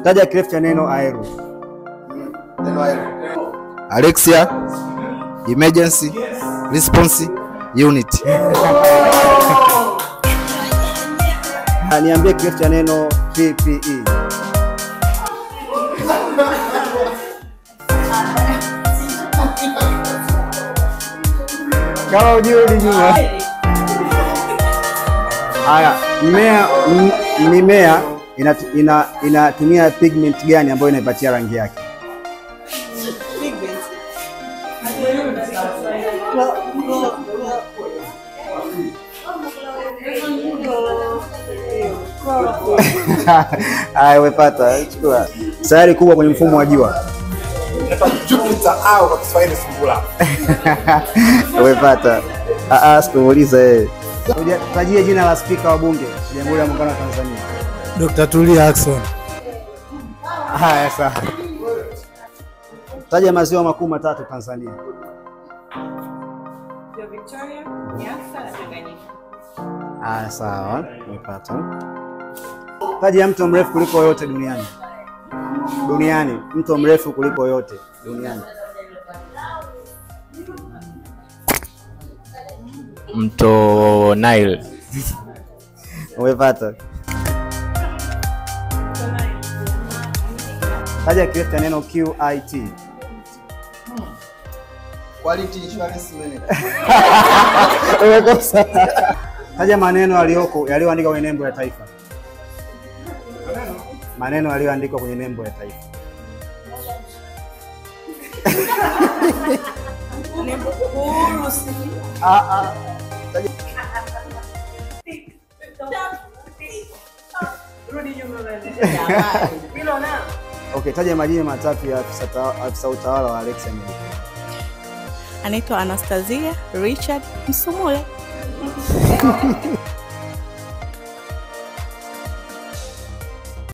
Taja kirefu cha neno Aero. Neno Aero. Alexia Emergency Response Unit. Niambie kirefu cha neno PPE. Kama ujue ulijua. Haya, mimea inatumia pigment gani ambayo inaipatia rangi yake? Haya, umepata. Chukua. Sayari kubwa kwenye mfumo wa jua. Jupiter au kwa Kiswahili sungura. Umepata. Sikuuliza yeye. Tajie jina la spika wa bunge Jamhuri ya Muungano wa Tanzania. Dr. Tulia Ackson. Haya, sawa. Taja maziwa makuu matatu Tanzania. Victoria, Nyasa na Tanganyika. Haya, sawa. Umepata. Taja mto mrefu kuliko yote duniani. Duniani, mto mrefu kuliko yote duniani. Mto Nile. Umepata. Taja kirefu cha neno QIT. Quality Insurance Management. Umekosa. Taja maneno yaliyoandikwa kwenye nembo ya taifa. Maneno yaliyoandikwa kwenye nembo ya taifa. Nembo huru. Rudi nyuma bale. Bilo na. Okay, taja majina matatu ya afisa utawala wa Alexia America. Anaitwa Anastasia Richard Msumule.